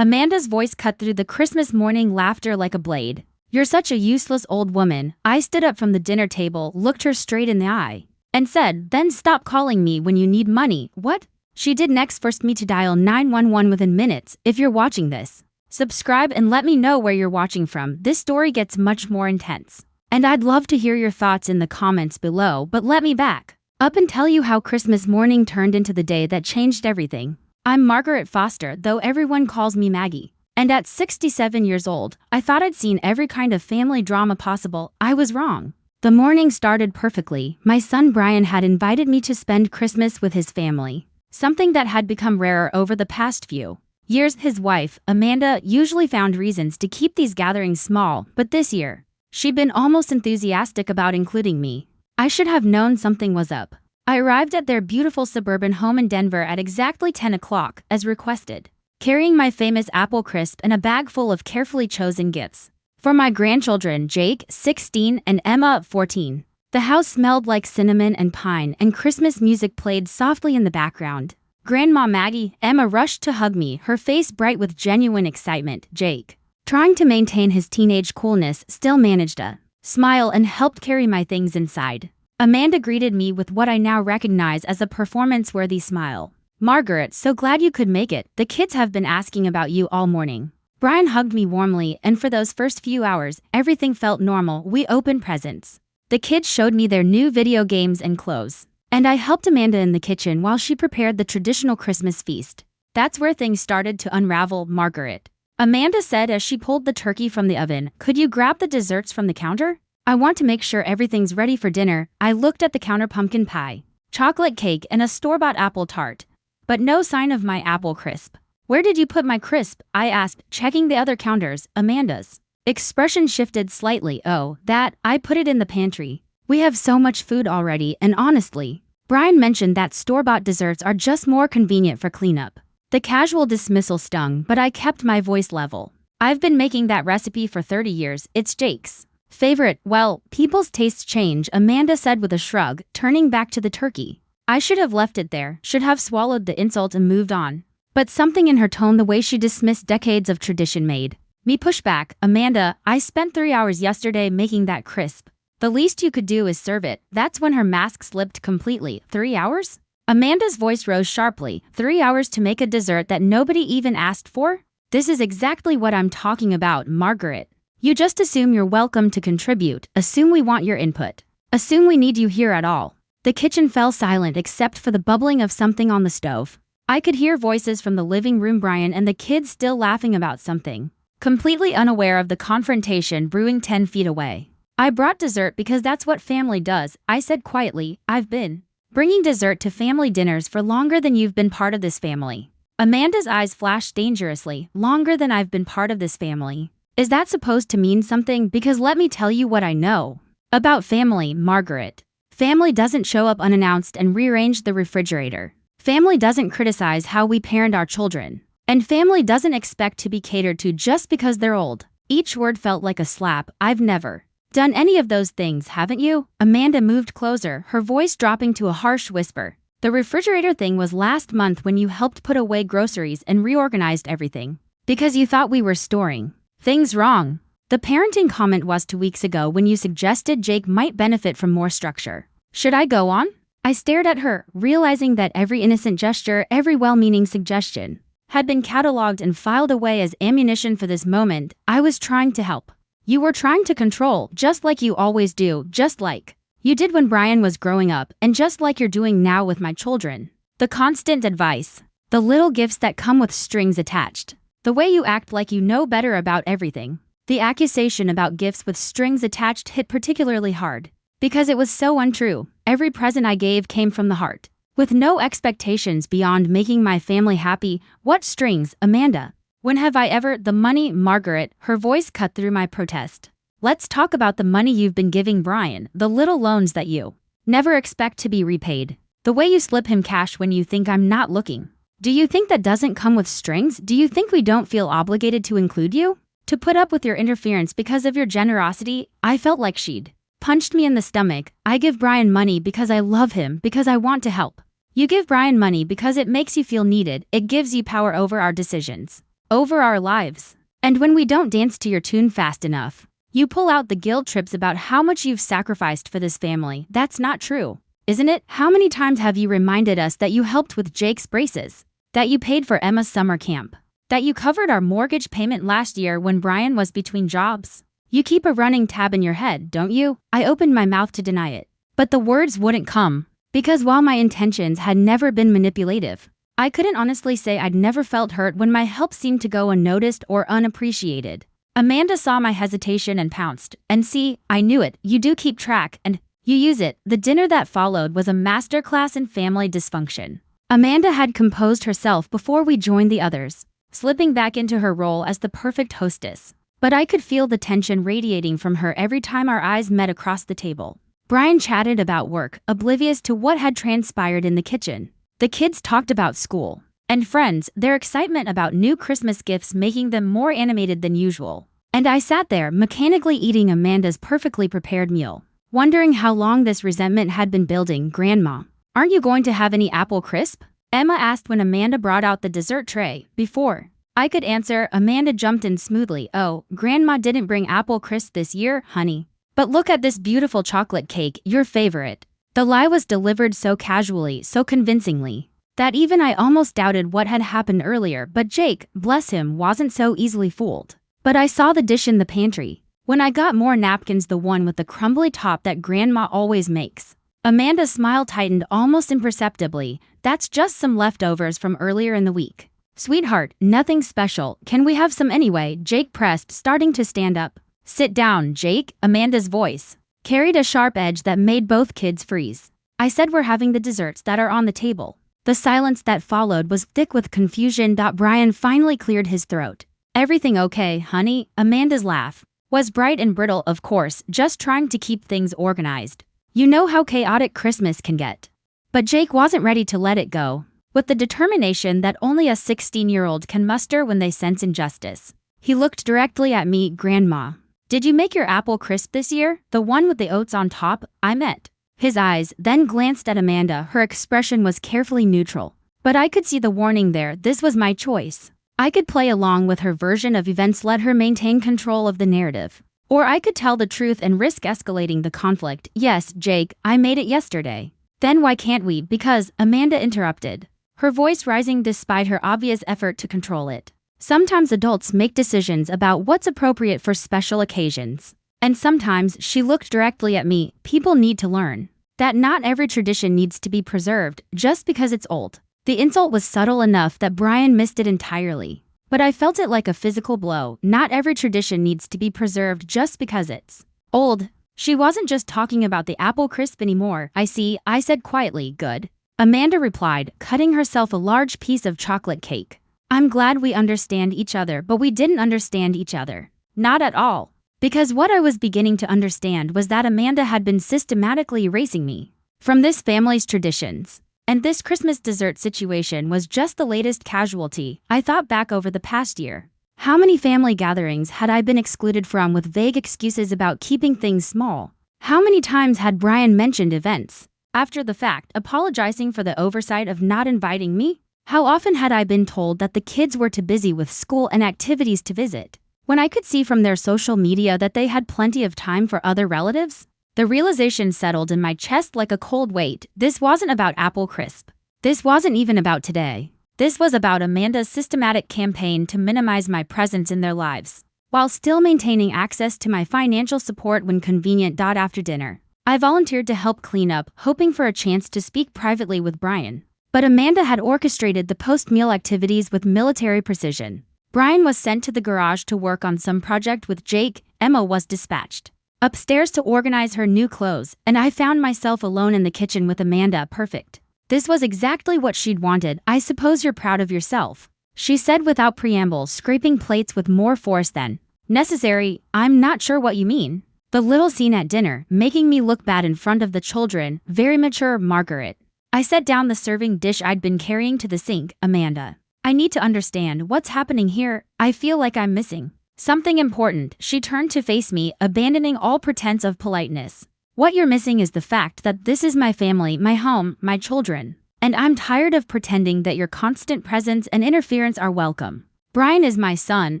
Amanda's voice cut through the Christmas morning laughter like a blade. "You're such a useless old woman." I stood up from the dinner table, looked her straight in the eye, and said, "Then stop calling me when you need money." "What?" She did next forced me to dial 911 within minutes. If you're watching this, subscribe and let me know where you're watching from. This story gets much more intense. And I'd love to hear your thoughts in the comments below, but let me back up and tell you how Christmas morning turned into the day that changed everything. I'm Margaret Foster, though everyone calls me Maggie. And at 67 years old, I thought I'd seen every kind of family drama possible. I was wrong. The morning started perfectly. My son Brian had invited me to spend Christmas with his family, something that had become rarer over the past few years. His wife, Amanda, usually found reasons to keep these gatherings small, but this year, she'd been almost enthusiastic about including me. I should have known something was up. I arrived at their beautiful suburban home in Denver at exactly 10 o'clock, as requested, carrying my famous apple crisp and a bag full of carefully chosen gifts for my grandchildren, Jake, 16, and Emma, 14. The house smelled like cinnamon and pine, and Christmas music played softly in the background. Grandma Maggie, Emma rushed to hug me, her face bright with genuine excitement. Jake, trying to maintain his teenage coolness, still managed a smile and helped carry my things inside. Amanda greeted me with what I now recognize as a performance-worthy smile. "Margaret, so glad you could make it. The kids have been asking about you all morning." Brian hugged me warmly, and for those first few hours, everything felt normal. We opened presents. The kids showed me their new video games and clothes, and I helped Amanda in the kitchen while she prepared the traditional Christmas feast. That's where things started to unravel. "Margaret," Amanda said as she pulled the turkey from the oven, "could you grab the desserts from the counter? I want to make sure everything's ready for dinner." I looked at the counter: pumpkin pie, chocolate cake, and a store-bought apple tart, but no sign of my apple crisp. "Where did you put my crisp?" I asked, checking the other counters. Amanda's expression shifted slightly. "Oh, that, I put it in the pantry. We have so much food already, and honestly, Brian mentioned that store-bought desserts are just more convenient for cleanup." The casual dismissal stung, but I kept my voice level. "I've been making that recipe for 30 years. It's Jake's favorite." "Well, people's tastes change," Amanda said with a shrug, turning back to the turkey. I should have left it there, should have swallowed the insult and moved on. But something in her tone, the way she dismissed decades of tradition, made me push back. "Amanda, I spent 3 hours yesterday making that crisp. The least you could do is serve it." That's when her mask slipped completely. 3 hours? Amanda's voice rose sharply. 3 hours to make a dessert that nobody even asked for? This is exactly what I'm talking about, Margaret. You just assume you're welcome to contribute, assume we want your input, assume we need you here at all. The kitchen fell silent except for the bubbling of something on the stove. I could hear voices from the living room, Brian and the kids still laughing about something, completely unaware of the confrontation brewing 10 feet away. "I brought dessert because that's what family does," I said quietly. "I've been bringing dessert to family dinners for longer than you've been part of this family." Amanda's eyes flashed dangerously. "Longer than I've been part of this family? Is that supposed to mean something? Because let me tell you what I know about family, Margaret. Family doesn't show up unannounced and rearrange the refrigerator. Family doesn't criticize how we parent our children. And family doesn't expect to be catered to just because they're old." Each word felt like a slap. "I've never done any of those things, haven't you?" Amanda moved closer, her voice dropping to a harsh whisper. "The refrigerator thing was last month when you helped put away groceries and reorganized everything. Because you thought we were storing things wrong. The parenting comment was 2 weeks ago when you suggested Jake might benefit from more structure. Should I go on?" I stared at her, realizing that every innocent gesture, every well-meaning suggestion, had been cataloged and filed away as ammunition for this moment. "I was trying to help. You were trying to control, just like you always do, just like you did when Brian was growing up, and just like you're doing now with my children. The constant advice, the little gifts that come with strings attached, the way you act like you know better about everything." The accusation about gifts with strings attached hit particularly hard, because it was so untrue. Every present I gave came from the heart, with no expectations beyond making my family happy. "What strings, Amanda? When have I ever?" "The money, Margaret," her voice cut through my protest. "Let's talk about the money you've been giving Brian, the little loans that you never expect to be repaid, the way you slip him cash when you think I'm not looking. Do you think that doesn't come with strings? Do you think we don't feel obligated to include you? To put up with your interference because of your generosity?" I felt like she'd punched me in the stomach. "I give Brian money because I love him, because I want to help. You give Brian money because it makes you feel needed, it gives you power over our decisions. over our lives. And when we don't dance to your tune fast enough, you pull out the guilt trips about how much you've sacrificed for this family. That's not true, isn't it? How many times have you reminded us that you helped with Jake's braces? That you paid for Emma's summer camp? That you covered our mortgage payment last year when Brian was between jobs? You keep a running tab in your head, don't you? I opened my mouth to deny it, but the words wouldn't come. Because while my intentions had never been manipulative, I couldn't honestly say I'd never felt hurt when my help seemed to go unnoticed or unappreciated. Amanda saw my hesitation and pounced. And see, I knew it. You do keep track, and you use it. The dinner that followed was a masterclass in family dysfunction. Amanda had composed herself before we joined the others, slipping back into her role as the perfect hostess. But I could feel the tension radiating from her every time our eyes met across the table. Brian chatted about work, oblivious to what had transpired in the kitchen. The kids talked about school and friends, their excitement about new Christmas gifts making them more animated than usual. And I sat there, mechanically eating Amanda's perfectly prepared meal, wondering how long this resentment had been building. "Grandma, aren't you going to have any apple crisp?" Emma asked when Amanda brought out the dessert tray. Before I could answer, Amanda jumped in smoothly. "Oh, Grandma didn't bring apple crisp this year, honey. But look at this beautiful chocolate cake, your favorite." The lie was delivered so casually, so convincingly, that even I almost doubted what had happened earlier. But Jake, bless him, wasn't so easily fooled. But I saw the dish in the pantry. When I got more napkins, the one with the crumbly top that Grandma always makes. Amanda's smile tightened almost imperceptibly. "That's just some leftovers from earlier in the week. Sweetheart, nothing special. Can we have some anyway?" Jake pressed, starting to stand up. "Sit down, Jake." Amanda's voice carried a sharp edge that made both kids freeze. "I said we're having the desserts that are on the table." The silence that followed was thick with confusion. Brian finally cleared his throat. "Everything okay, honey?" Amanda's laugh was bright and brittle. "Of course, just trying to keep things organized. You know how chaotic Christmas can get." But Jake wasn't ready to let it go. With the determination that only a 16-year-old can muster when they sense injustice, he looked directly at me. "Grandma, did you make your apple crisp this year? The one with the oats on top?" I met his eyes, then glanced at Amanda. Her expression was carefully neutral, but I could see the warning there. This was my choice. I could play along with her version of events, let her maintain control of the narrative. Or I could tell the truth and risk escalating the conflict. "Yes, Jake, I made it yesterday." "Then why can't we?" "Because," Amanda interrupted, her voice rising despite her obvious effort to control it. "Sometimes adults make decisions about what's appropriate for special occasions. And sometimes," she looked directly at me, "people need to learn that not every tradition needs to be preserved just because it's old." The insult was subtle enough that Brian missed it entirely, but I felt it like a physical blow. Not every tradition needs to be preserved just because it's old. She wasn't just talking about the apple crisp anymore. "I see," I said quietly. "Good," Amanda replied, cutting herself a large piece of chocolate cake. "I'm glad we understand each other." But we didn't understand each other. Not at all. Because what I was beginning to understand was that Amanda had been systematically erasing me from this family's traditions. And this Christmas dessert situation was just the latest casualty. I thought back over the past year. How many family gatherings had I been excluded from with vague excuses about keeping things small? How many times had Brian mentioned events after the fact, apologizing for the oversight of not inviting me? How often had I been told that the kids were too busy with school and activities to visit, when I could see from their social media that they had plenty of time for other relatives? The realization settled in my chest like a cold weight. This wasn't about apple crisp. This wasn't even about today. This was about Amanda's systematic campaign to minimize my presence in their lives, while still maintaining access to my financial support when convenient. After dinner, I volunteered to help clean up, hoping for a chance to speak privately with Brian. But Amanda had orchestrated the post-meal activities with military precision. Brian was sent to the garage to work on some project with Jake. Emma was dispatched upstairs to organize her new clothes, and I found myself alone in the kitchen with Amanda. Perfect. This was exactly what she'd wanted. "I suppose you're proud of yourself," she said without preamble, scraping plates with more force than necessary. "I'm not sure what you mean." The little scene at dinner, making me look bad in front of the children. "Very mature, Margaret." I set down the serving dish I'd been carrying to the sink. "Amanda, I need to understand what's happening here. I feel like I'm missing something important." She turned to face me, abandoning all pretense of politeness. "What you're missing is the fact that this is my family, my home, my children. And I'm tired of pretending that your constant presence and interference are welcome." Brian is my son,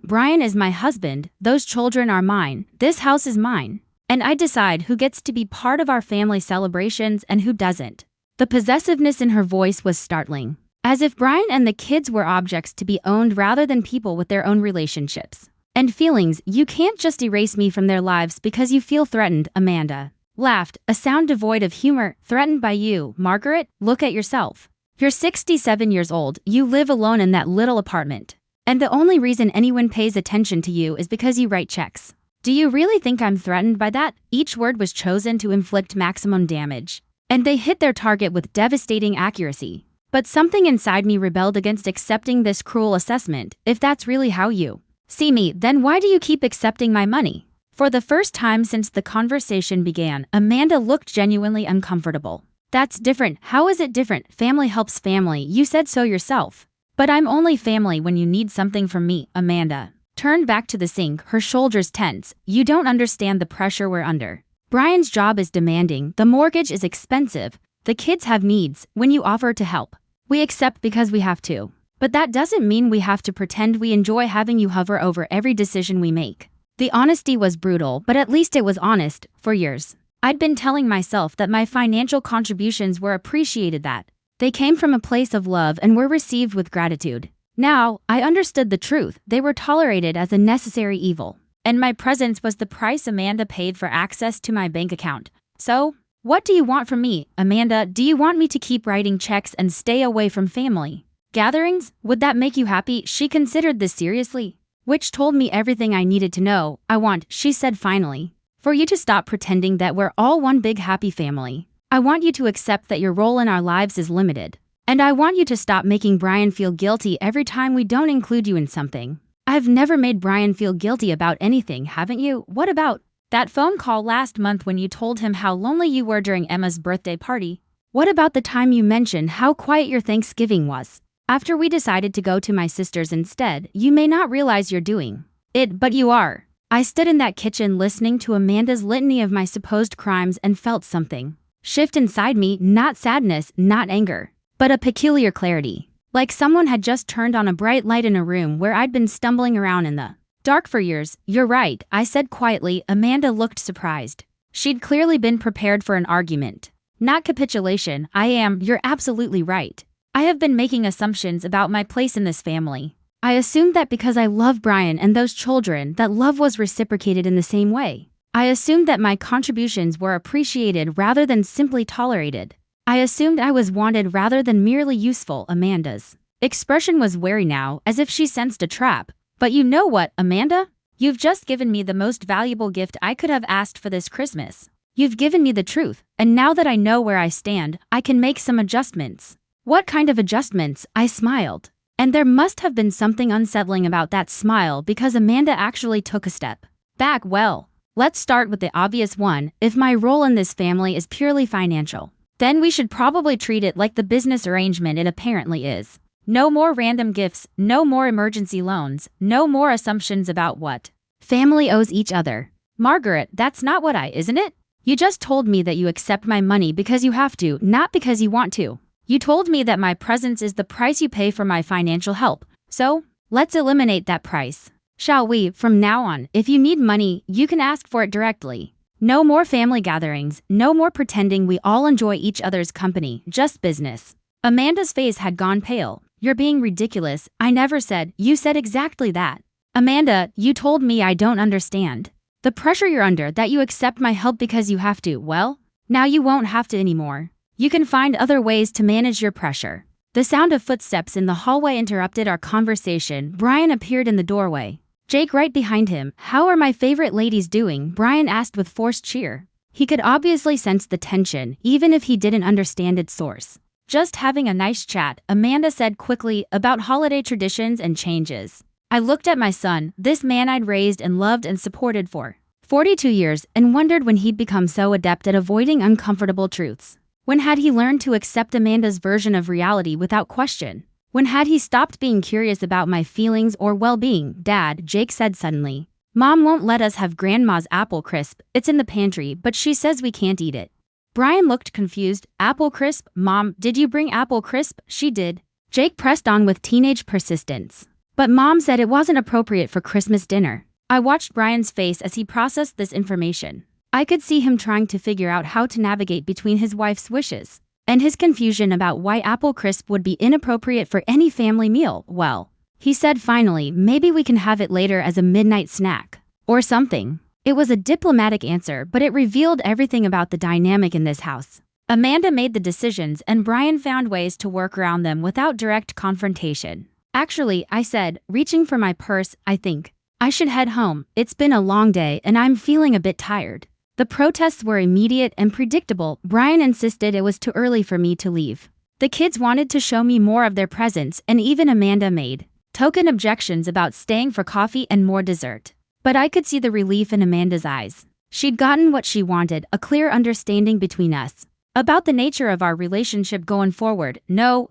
Brian is my husband, those children are mine, this house is mine. And I decide who gets to be part of our family celebrations and who doesn't. The possessiveness in her voice was startling, as if Brian and the kids were objects to be owned rather than people with their own relationships and feelings. You can't just erase me from their lives because you feel threatened, Amanda laughed, a sound devoid of humor. Threatened by you, Margaret? Look at yourself. You're 67 years old, you live alone in that little apartment. And the only reason anyone pays attention to you is because you write checks. Do you really think I'm threatened by that? Each word was chosen to inflict maximum damage. And they hit their target with devastating accuracy. But something inside me rebelled against accepting this cruel assessment. If that's really how you see me, then why do you keep accepting my money? For the first time since the conversation began, Amanda looked genuinely uncomfortable. That's different. How is it different? Family helps family, you said so yourself. But I'm only family when you need something from me. Amanda turned back to the sink, her shoulders tense. You don't understand the pressure we're under. Brian's job is demanding, the mortgage is expensive, the kids have needs. When you offer to help, we accept because we have to. But that doesn't mean we have to pretend we enjoy having you hover over every decision we make. The honesty was brutal, but at least it was honest. For years, I'd been telling myself that my financial contributions were appreciated, that they came from a place of love and were received with gratitude. Now, I understood the truth. They were tolerated as a necessary evil. And my presence was the price Amanda paid for access to my bank account. So, what do you want from me, Amanda? Do you want me to keep writing checks and stay away from family gatherings? Would that make you happy? She considered this seriously, which told me everything I needed to know. I want, she said finally, for you to stop pretending that we're all one big happy family. I want you to accept that your role in our lives is limited. And I want you to stop making Brian feel guilty every time we don't include you in something. I've never made Brian feel guilty about anything, haven't you? What about that phone call last month when you told him how lonely you were during Emma's birthday party? What about the time you mentioned how quiet your Thanksgiving was? After we decided to go to my sister's instead, you may not realize you're doing it, but you are. I stood in that kitchen listening to Amanda's litany of my supposed crimes and felt something shift inside me, not sadness, not anger, but a peculiar clarity. Like someone had just turned on a bright light in a room where I'd been stumbling around in the dark for years. You're right, I said quietly. Amanda looked surprised. She'd clearly been prepared for an argument, not capitulation. You're absolutely right. I have been making assumptions about my place in this family. I assumed that because I love Brian and those children, that love was reciprocated in the same way. I assumed that my contributions were appreciated rather than simply tolerated. I assumed I was wanted rather than merely useful. Amanda's expression was wary now, as if she sensed a trap. But you know what, Amanda? You've just given me the most valuable gift I could have asked for this Christmas. You've given me the truth, and now that I know where I stand, I can make some adjustments. What kind of adjustments? I smiled. And there must have been something unsettling about that smile because Amanda actually took a step back. Well, let's start with the obvious one. If my role in this family is purely financial, then we should probably treat it like the business arrangement it apparently is. No more random gifts, no more emergency loans, no more assumptions about what family owes each other. Margaret, that's not what isn't it? You just told me that you accept my money because you have to, not because you want to. You told me that my presence is the price you pay for my financial help. So, let's eliminate that price, shall we? From now on, if you need money, you can ask for it directly. No more family gatherings, no more pretending we all enjoy each other's company, just business. Amanda's face had gone pale. You're being ridiculous. I never said. You said exactly that. Amanda, you told me I don't understand the pressure you're under, that you accept my help because you have to. Well, now you won't have to anymore. You can find other ways to manage your pressure. The sound of footsteps in the hallway interrupted our conversation. Brian appeared in the doorway, Jake right behind him. How are my favorite ladies doing? Brian asked with forced cheer. He could obviously sense the tension, even if he didn't understand its source. Just having a nice chat, Amanda said quickly, about holiday traditions and changes. I looked at my son, this man I'd raised and loved and supported for 42 years, and wondered when he'd become so adept at avoiding uncomfortable truths. When had he learned to accept Amanda's version of reality without question? When had he stopped being curious about my feelings or well-being? Dad, Jake said suddenly. Mom won't let us have Grandma's apple crisp. It's in the pantry, but she says we can't eat it. Brian looked confused. Apple crisp? Mom, did you bring apple crisp? She did. Jake pressed on with teenage persistence. But Mom said it wasn't appropriate for Christmas dinner. I watched Brian's face as he processed this information. I could see him trying to figure out how to navigate between his wife's wishes and his confusion about why apple crisp would be inappropriate for any family meal. Well, he said finally, maybe we can have it later as a midnight snack. Or something. It was a diplomatic answer, but it revealed everything about the dynamic in this house. Amanda made the decisions and Brian found ways to work around them without direct confrontation. Actually, I said, reaching for my purse, I think I should head home. It's been a long day and I'm feeling a bit tired. The protests were immediate and predictable. Brian insisted it was too early for me to leave. The kids wanted to show me more of their presents, and even Amanda made token objections about staying for coffee and more dessert. But I could see the relief in Amanda's eyes. She'd gotten what she wanted, a clear understanding between us about the nature of our relationship going forward. No,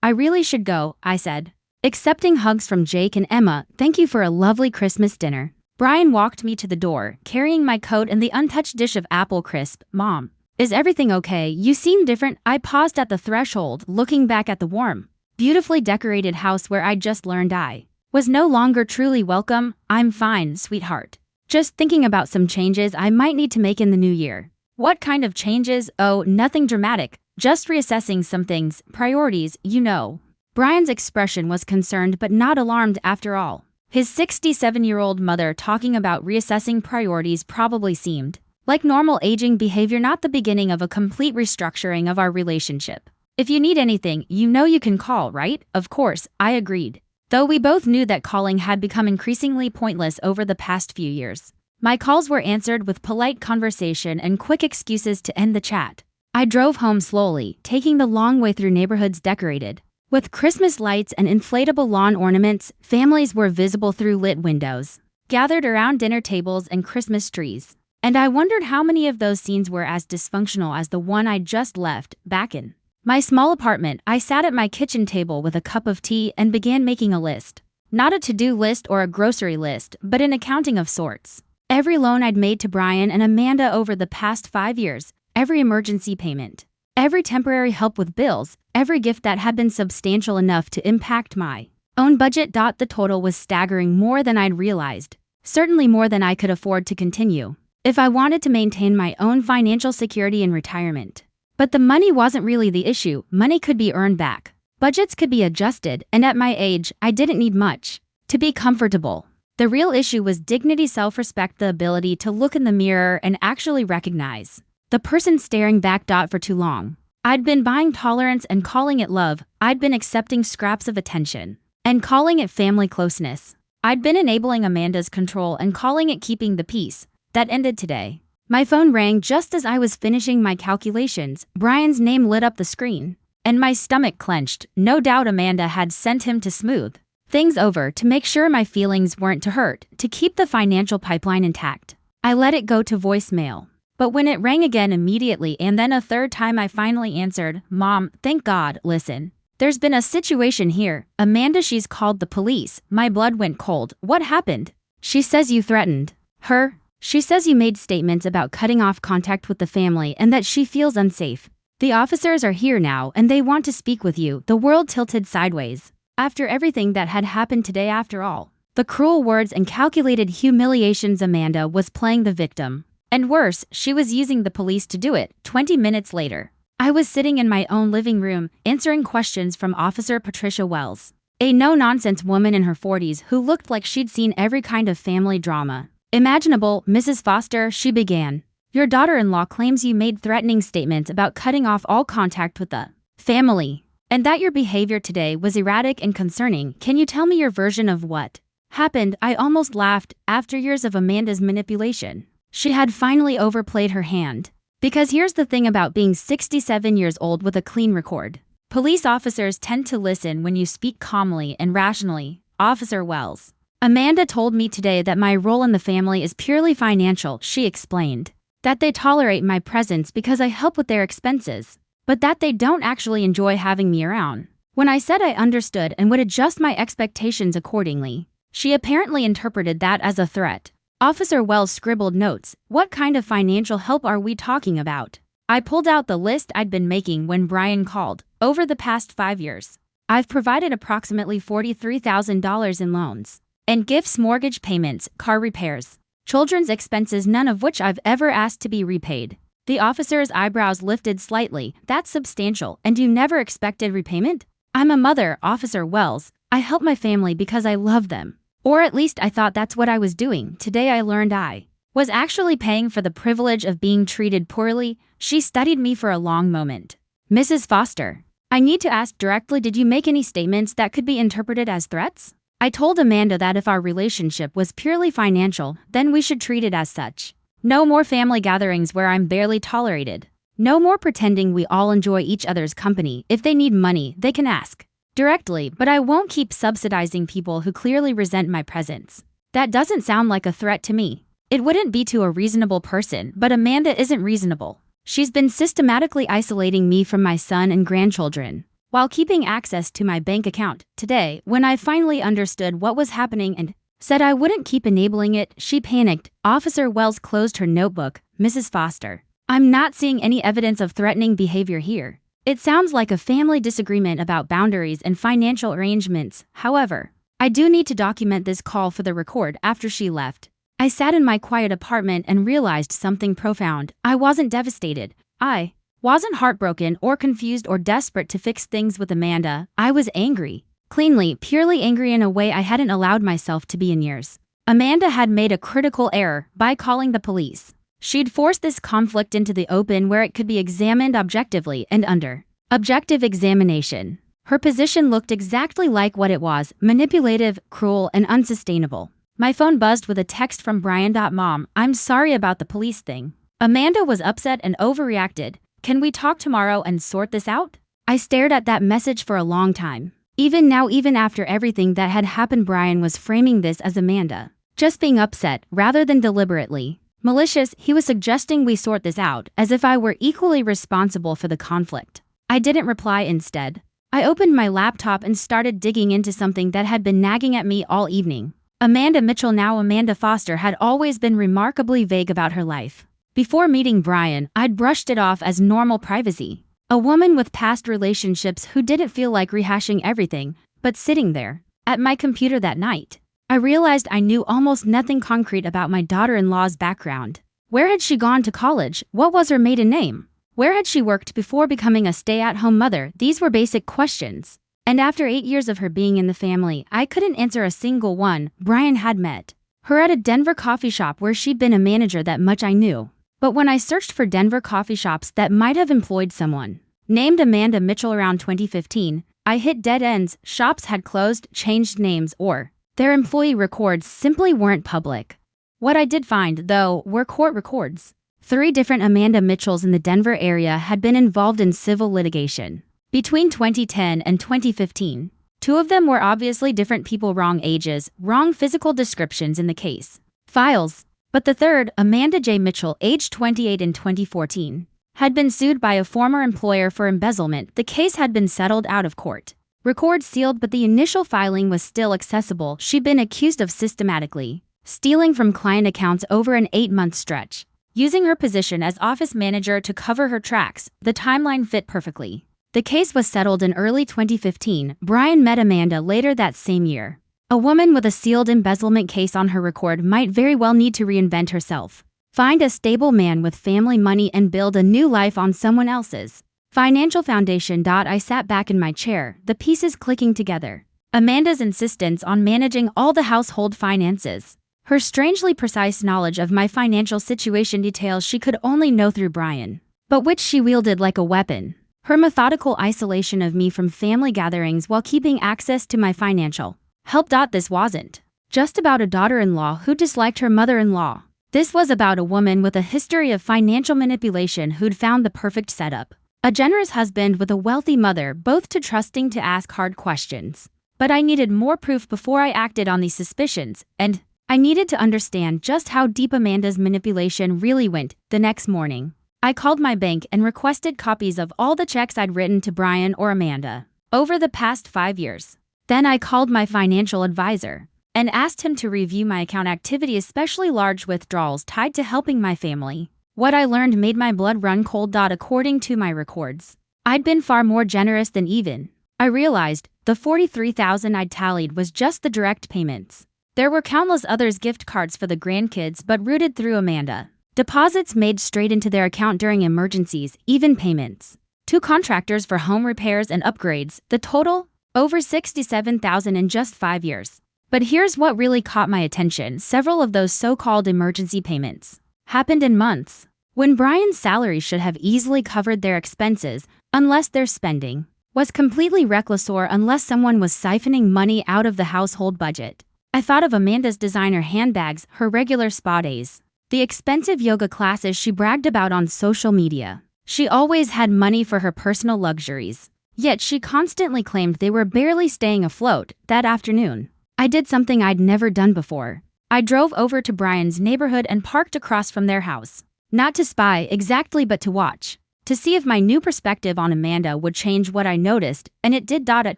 I really should go, I said. Accepting hugs from Jake and Emma, thank you for a lovely Christmas dinner. Brian walked me to the door, carrying my coat and the untouched dish of apple crisp. Mom, is everything okay? You seem different. I paused at the threshold, looking back at the warm, beautifully decorated house where I'd just learned I was no longer truly welcome. I'm fine, sweetheart. Just thinking about some changes I might need to make in the new year. What kind of changes? Oh, nothing dramatic. Just reassessing some things, priorities, you know. Brian's expression was concerned but not alarmed after all. His 67-year-old mother talking about reassessing priorities probably seemed like normal aging behavior, not the beginning of a complete restructuring of our relationship. If you need anything, you know you can call, right? Of course, I agreed. Though we both knew that calling had become increasingly pointless over the past few years. My calls were answered with polite conversation and quick excuses to end the chat. I drove home slowly, taking the long way through neighborhoods decorated with Christmas lights and inflatable lawn ornaments. Families were visible through lit windows, gathered around dinner tables and Christmas trees. And I wondered how many of those scenes were as dysfunctional as the one I'd just left, back in my small apartment. I sat at my kitchen table with a cup of tea and began making a list. Not a to-do list or a grocery list, but an accounting of sorts. Every loan I'd made to Brian and Amanda over the past 5 years, every emergency payment, every temporary help with bills, every gift that had been substantial enough to impact my own budget. The total was staggering, more than I'd realized. Certainly more than I could afford to continue if I wanted to maintain my own financial security in retirement. But the money wasn't really the issue. Money could be earned back. Budgets could be adjusted, and at my age, I didn't need much to be comfortable. The real issue was dignity, self-respect, the ability to look in the mirror and actually recognize the person staring back. For too long, I'd been buying tolerance and calling it love. I'd been accepting scraps of attention and calling it family closeness. I'd been enabling Amanda's control and calling it keeping the peace. That ended today. My phone rang just as I was finishing my calculations. Brian's name lit up the screen, and my stomach clenched. No doubt Amanda had sent him to smooth things over, to make sure my feelings weren't to hurt, to keep the financial pipeline intact. I let it go to voicemail. But when it rang again immediately and then a third time, I finally answered. Mom, thank God. Listen, there's been a situation here. Amanda, she's called the police. My blood went cold. What happened? She says you threatened her. She says you made statements about cutting off contact with the family and that she feels unsafe. The officers are here now and they want to speak with you. The world tilted sideways after everything that had happened today. After all the cruel words and calculated humiliations, Amanda was playing the victim. And worse, she was using the police to do it. 20 minutes later, I was sitting in my own living room, answering questions from Officer Patricia Wells, a no-nonsense woman in her 40s who looked like she'd seen every kind of family drama imaginable. Mrs. Foster, she began, your daughter-in-law claims you made threatening statements about cutting off all contact with the family, and that your behavior today was erratic and concerning. Can you tell me your version of what happened? I almost laughed. After years of Amanda's manipulation, she had finally overplayed her hand. Because here's the thing about being 67 years old with a clean record. Police officers tend to listen when you speak calmly and rationally. Officer Wells, Amanda told me today that my role in the family is purely financial. She explained that they tolerate my presence because I help with their expenses, but that they don't actually enjoy having me around. When I said I understood and would adjust my expectations accordingly, she apparently interpreted that as a threat. Officer Wells scribbled notes. What kind of financial help are we talking about? I pulled out the list I'd been making when Brian called. Over the past 5 years, I've provided approximately $43,000 in loans and gifts, mortgage payments, car repairs, children's expenses, none of which I've ever asked to be repaid. The officer's eyebrows lifted slightly. That's substantial, and you never expected repayment? I'm a mother, Officer Wells. I help my family because I love them. Or at least I thought that's what I was doing. Today I learned I was actually paying for the privilege of being treated poorly. She studied me for a long moment. Mrs. Foster, I need to ask directly, did you make any statements that could be interpreted as threats? I told Amanda that if our relationship was purely financial, then we should treat it as such. No more family gatherings where I'm barely tolerated. No more pretending we all enjoy each other's company. If they need money, they can ask directly, but I won't keep subsidizing people who clearly resent my presence. That doesn't sound like a threat to me. It wouldn't be to a reasonable person, but Amanda isn't reasonable. She's been systematically isolating me from my son and grandchildren, while keeping access to my bank account. Today, when I finally understood what was happening and said I wouldn't keep enabling it, she panicked. Officer Wells closed her notebook. Mrs. Foster, I'm not seeing any evidence of threatening behavior here. It sounds like a family disagreement about boundaries and financial arrangements. However, I do need to document this call for the record. After she left, I sat in my quiet apartment and realized something profound. I wasn't devastated. I wasn't heartbroken or confused or desperate to fix things with Amanda. I was angry. Cleanly, purely angry in a way I hadn't allowed myself to be in years. Amanda had made a critical error by calling the police. She'd forced this conflict into the open where it could be examined objectively and under objective examination. Her position looked exactly like what it was: manipulative, cruel, and unsustainable. My phone buzzed with a text from Brian. Mom, I'm sorry about the police thing. Amanda was upset and overreacted. Can we talk tomorrow and sort this out? I stared at that message for a long time. Even now, even after everything that had happened, Brian was framing this as Amanda just being upset rather than deliberately malicious. He was suggesting we sort this out, as if I were equally responsible for the conflict. I didn't reply. Instead, I opened my laptop and started digging into something that had been nagging at me all evening. Amanda Mitchell, now Amanda Foster, had always been remarkably vague about her life. Before meeting Brian, I'd brushed it off as normal privacy. A woman with past relationships who didn't feel like rehashing everything, but sitting there at my computer that night, I realized I knew almost nothing concrete about my daughter-in-law's background. Where had she gone to college? What was her maiden name? Where had she worked before becoming a stay-at-home mother? These were basic questions. And after 8 years of her being in the family, I couldn't answer a single one. Brian had met her at a Denver coffee shop where she'd been a manager. That much I knew. But when I searched for Denver coffee shops that might have employed someone named Amanda Mitchell around 2015, I hit dead ends. Shops had closed, changed names, or their employee records simply weren't public. What I did find, though, were court records. 3 different Amanda Mitchells in the Denver area had been involved in civil litigation between 2010 and 2015. 2 of them were obviously different people, wrong ages, wrong physical descriptions in the case files. But the third, Amanda J. Mitchell, aged 28 in 2014, had been sued by a former employer for embezzlement. The case had been settled out of court. Records sealed, but the initial filing was still accessible. She'd been accused of systematically stealing from client accounts over an 8-month stretch, using her position as office manager to cover her tracks. The timeline fit perfectly. The case was settled in early 2015. Brian met Amanda later that same year. A woman with a sealed embezzlement case on her record might very well need to reinvent herself, find a stable man with family money, and build a new life on someone else's financial foundation. I sat back in my chair, the pieces clicking together. Amanda's insistence on managing all the household finances, her strangely precise knowledge of my financial situation, details she could only know through Brian, but which she wielded like a weapon. Her methodical isolation of me from family gatherings while keeping access to my financial help. This wasn't just about a daughter-in-law who disliked her mother-in-law. This was about a woman with a history of financial manipulation who'd found the perfect setup. A generous husband with a wealthy mother, both too trusting to ask hard questions. But I needed more proof before I acted on these suspicions, and I needed to understand just how deep Amanda's manipulation really went. The next morning, I called my bank and requested copies of all the checks I'd written to Brian or Amanda over the past 5 years. Then I called my financial advisor and asked him to review my account activity, especially large withdrawals tied to helping my family. What I learned made my blood run cold. According to my records, I'd been far more generous than even I realized the $43,000 I'd tallied was just the direct payments. There were countless others gift cards for the grandkids but routed through Amanda. Deposits made straight into their account during emergencies, even payments. 2 contractors for home repairs and upgrades, the total? Over $67,000 in just 5 years. But here's what really caught my attention. Several of those so-called emergency payments happened in months, when Brian's salary should have easily covered their expenses, unless their spending was completely reckless or unless someone was siphoning money out of the household budget. I thought of Amanda's designer handbags, her regular spa days, the expensive yoga classes she bragged about on social media. She always had money for her personal luxuries, yet she constantly claimed they were barely staying afloat. That afternoon, I did something I'd never done before. I drove over to Brian's neighborhood and parked across from their house. Not to spy exactly, but to watch, to see if my new perspective on Amanda would change what I noticed, and it did. At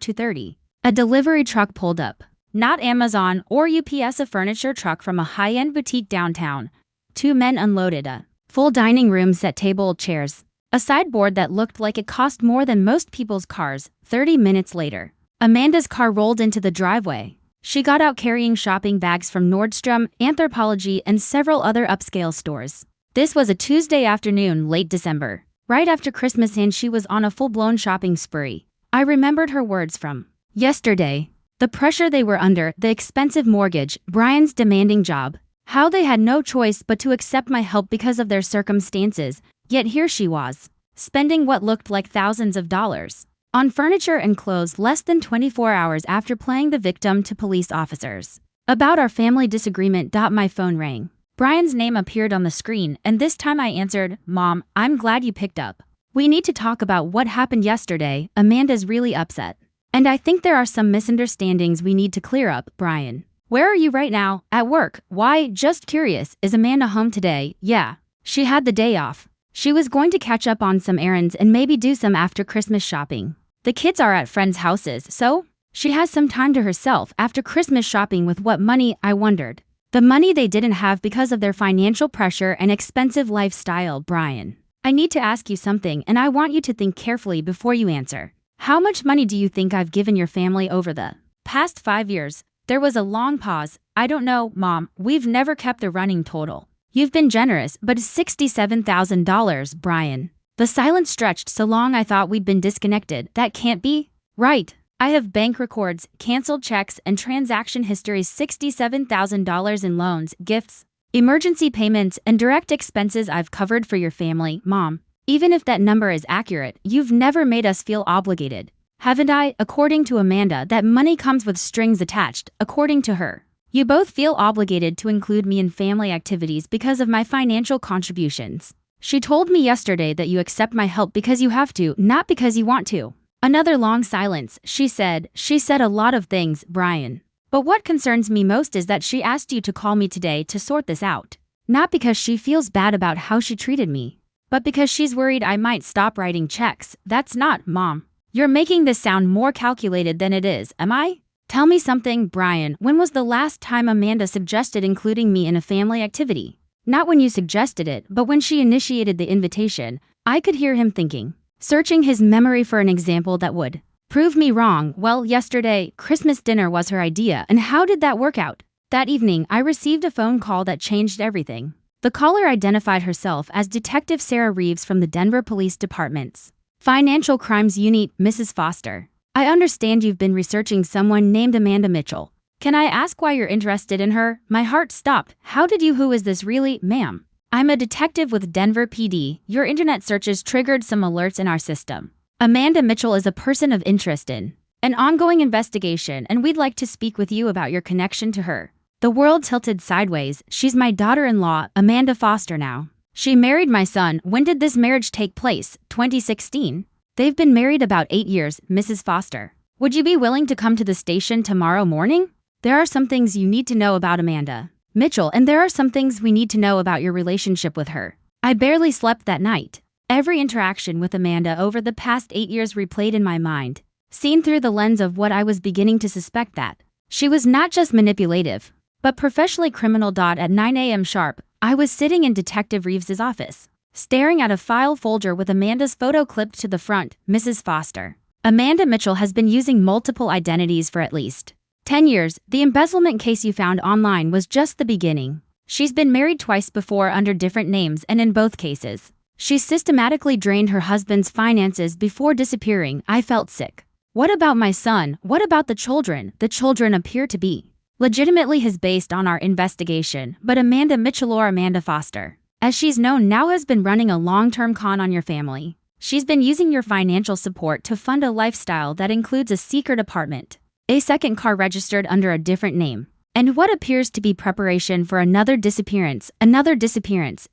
2:30, a delivery truck pulled up. Not Amazon or UPS, a furniture truck from a high-end boutique downtown. 2 men unloaded a full dining room set, table, chairs, a sideboard that looked like it cost more than most people's cars. 30 minutes later, Amanda's car rolled into the driveway. She got out carrying shopping bags from Nordstrom, Anthropologie, and several other upscale stores. This was a Tuesday afternoon, late December, right after Christmas, and she was on a full-blown shopping spree. I remembered her words from yesterday. The pressure they were under, the expensive mortgage, Brian's demanding job, how they had no choice but to accept my help because of their circumstances, yet here she was, spending what looked like thousands of dollars on furniture and clothes less than 24 hours after playing the victim to police officers. About our family disagreement. My phone rang. Brian's name appeared on the screen, and this time I answered. Mom, I'm glad you picked up. We need to talk about what happened yesterday. Amanda's really upset, and I think there are some misunderstandings we need to clear up. Brian, where are you right now? At work. Why? Just curious. Is Amanda home today? Yeah. She had the day off. She was going to catch up on some errands and maybe do some after Christmas shopping. The kids are at friends' houses, so she has some time to herself after Christmas shopping. With what money? I wondered. The money they didn't have because of their financial pressure and expensive lifestyle. Brian, I need to ask you something, and I want you to think carefully before you answer. How much money do you think I've given your family over the past 5 years? There was a long pause. I don't know, Mom. We've never kept a running total. You've been generous, but $67,000, Brian. The silence stretched so long I thought we'd been disconnected. That can't be right. I have bank records, canceled checks, and transaction histories. $67,000 in loans, gifts, emergency payments, and direct expenses I've covered for your family. Mom, even if that number is accurate, you've never made us feel obligated, haven't I? According to Amanda, that money comes with strings attached. According to her, you both feel obligated to include me in family activities because of my financial contributions. She told me yesterday that you accept my help because you have to, not because you want to. Another long silence. She said a lot of things, Brian. But what concerns me most is that she asked you to call me today to sort this out. Not because she feels bad about how she treated me, but because she's worried I might stop writing checks. That's not, Mom. You're making this sound more calculated than it is, am I? Tell me something, Brian. When was the last time Amanda suggested including me in a family activity? Not when you suggested it, but when she initiated the invitation. I could hear him thinking, searching his memory for an example that would prove me wrong. Well, yesterday, Christmas dinner was her idea, and how did that work out? That evening, I received a phone call that changed everything. The caller identified herself as Detective Sarah Reeves from the Denver Police Department's Financial Crimes Unit. Mrs. Foster, I understand you've been researching someone named Amanda Mitchell. Can I ask why you're interested in her? My heart stopped. How did you? Who is this really, ma'am? I'm a detective with Denver PD. Your internet searches triggered some alerts in our system. Amanda Mitchell is a person of interest in an ongoing investigation, and we'd like to speak with you about your connection to her. The world tilted sideways. She's my daughter-in-law, Amanda Foster now. She married my son. When did this marriage take place? 2016. They've been married about 8 years, Mrs. Foster. Would you be willing to come to the station tomorrow morning? There are some things you need to know about Amanda Mitchell, and there are some things we need to know about your relationship with her. I barely slept that night. Every interaction with Amanda over the past 8 years replayed in my mind, seen through the lens of what I was beginning to suspect, that she was not just manipulative, but professionally criminal. At 9 a.m. sharp, I was sitting in Detective Reeves's office, staring at a file folder with Amanda's photo clipped to the front. Mrs. Foster, Amanda Mitchell has been using multiple identities for at least 10 years. The embezzlement case you found online was just the beginning. She's been married twice before under different names, and in both cases, she systematically drained her husband's finances before disappearing. I felt sick. What about my son? What about the children? The children appear to be legitimately his based on our investigation, but Amanda Mitchell, or Amanda Foster, as she's known now, has been running a long-term con on your family. She's been using your financial support to fund a lifestyle that includes a secret apartment, a second car registered under a different name, and what appears to be preparation for another disappearance.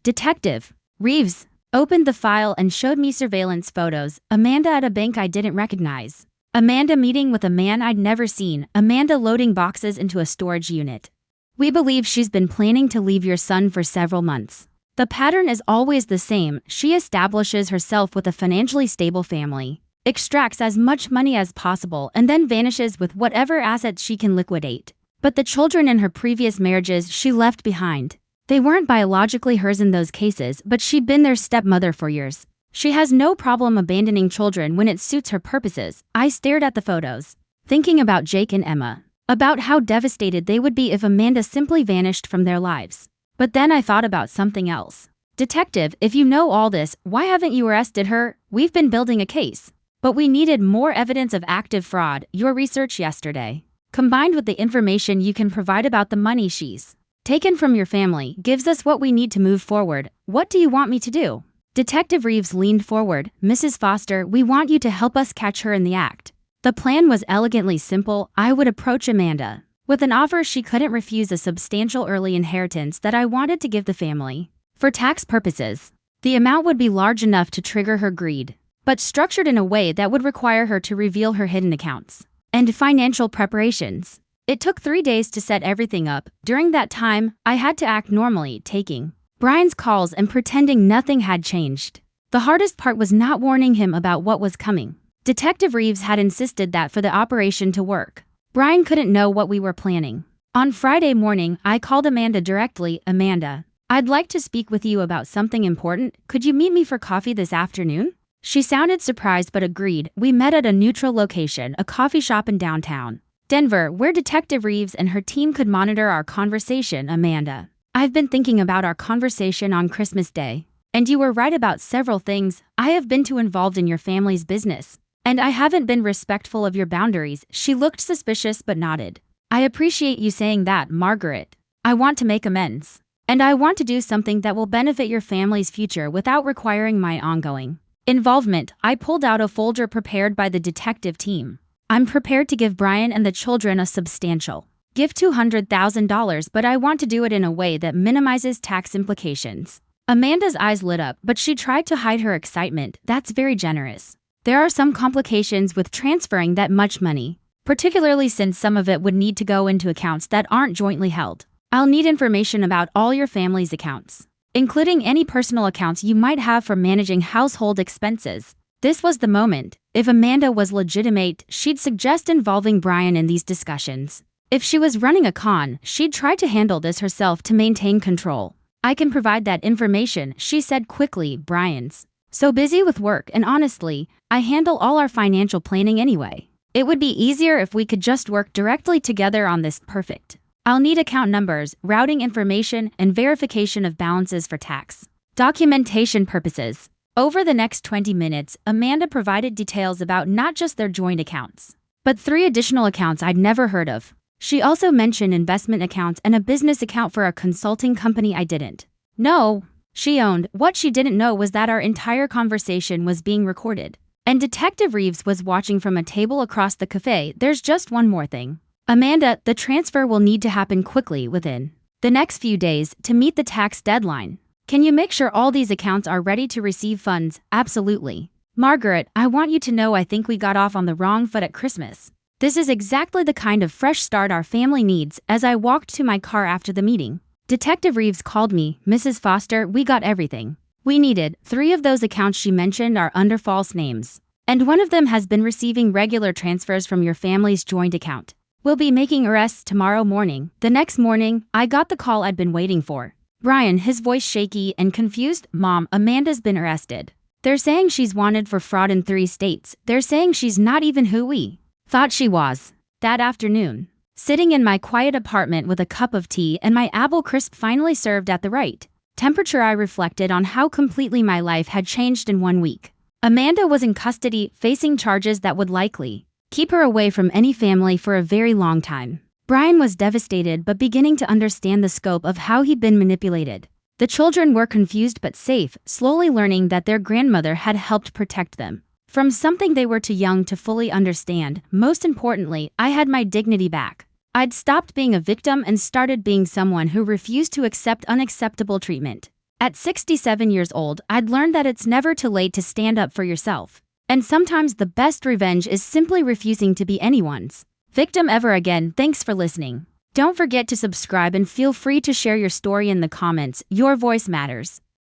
Detective Reeves opened the file and showed me surveillance photos. Amanda at a bank I didn't recognize. Amanda meeting with a man I'd never seen. Amanda loading boxes into a storage unit. We believe she's been planning to leave your son for several months. The pattern is always the same. She establishes herself with a financially stable family, extracts as much money as possible, and then vanishes with whatever assets she can liquidate. But the children in her previous marriages she left behind. They weren't biologically hers in those cases, but she'd been their stepmother for years. She has no problem abandoning children when it suits her purposes. I stared at the photos, thinking about Jake and Emma, about how devastated they would be if Amanda simply vanished from their lives. But then I thought about something else. Detective, if you know all this, why haven't you arrested her? We've been building a case, but we needed more evidence of active fraud. Your research yesterday, combined with the information you can provide about the money she's taken from your family, gives us what we need to move forward. What do you want me to do? Detective Reeves leaned forward. Mrs. Foster, we want you to help us catch her in the act. The plan was elegantly simple. I would approach Amanda with an offer she couldn't refuse, a substantial early inheritance that I wanted to give the family. For tax purposes, the amount would be large enough to trigger her greed, but structured in a way that would require her to reveal her hidden accounts and financial preparations. It took 3 days to set everything up. During that time, I had to act normally, taking Brian's calls and pretending nothing had changed. The hardest part was not warning him about what was coming. Detective Reeves had insisted that for the operation to work, Brian couldn't know what we were planning. On Friday morning, I called Amanda directly. Amanda, I'd like to speak with you about something important. Could you meet me for coffee this afternoon? She sounded surprised but agreed. We met at a neutral location, a coffee shop in downtown Denver, where Detective Reeves and her team could monitor our conversation. Amanda, I've been thinking about our conversation on Christmas Day, and you were right about several things. I have been too involved in your family's business, and I haven't been respectful of your boundaries. She looked suspicious but nodded. I appreciate you saying that, Margaret. I want to make amends, and I want to do something that will benefit your family's future without requiring my ongoing involvement. I pulled out a folder prepared by the detective team. I'm prepared to give Brian and the children a substantial gift, $200,000, but I want to do it in a way that minimizes tax implications. Amanda's eyes lit up, but she tried to hide her excitement. That's very generous. There are some complications with transferring that much money, particularly since some of it would need to go into accounts that aren't jointly held. I'll need information about all your family's accounts, including any personal accounts you might have for managing household expenses. This was the moment. If Amanda was legitimate, she'd suggest involving Brian in these discussions. If she was running a con, she'd try to handle this herself to maintain control. I can provide that information, she said quickly. Brian's so busy with work, and honestly, I handle all our financial planning anyway. It would be easier if we could just work directly together on this. Perfect. I'll need account numbers, routing information, and verification of balances for tax documentation purposes. Over the next 20 minutes, Amanda provided details about not just their joint accounts, but 3 additional accounts I'd never heard of. She also mentioned investment accounts and a business account for a consulting company I didn't know she owned. What she didn't know was that our entire conversation was being recorded, and Detective Reeves was watching from a table across the cafe. There's just one more thing. Amanda, the transfer will need to happen quickly within the next few days to meet the tax deadline. Can you make sure all these accounts are ready to receive funds? Absolutely. Margaret, I want you to know I think we got off on the wrong foot at Christmas. This is exactly the kind of fresh start our family needs. As I walked to my car after the meeting, Detective Reeves called me. Mrs. Foster, we got everything we needed. 3 of those accounts she mentioned are under false names, and one of them has been receiving regular transfers from your family's joint account. We'll be making arrests tomorrow morning. The next morning, I got the call I'd been waiting for. Brian, his voice shaky and confused. Mom, Amanda's been arrested. They're saying she's wanted for fraud in 3 states. They're saying she's not even who we thought she was. That afternoon, sitting in my quiet apartment with a cup of tea and my apple crisp finally served at the right temperature, I reflected on how completely my life had changed in 1 week. Amanda was in custody, facing charges that would likely keep her away from any family for a very long time. Brian was devastated but beginning to understand the scope of how he'd been manipulated. The children were confused but safe, slowly learning that their grandmother had helped protect them from something they were too young to fully understand. Most importantly, I had my dignity back. I'd stopped being a victim and started being someone who refused to accept unacceptable treatment. At 67 years old, I'd learned that it's never too late to stand up for yourself. And sometimes the best revenge is simply refusing to be anyone's victim ever again. Thanks for listening. Don't forget to subscribe and feel free to share your story in the comments. Your voice matters.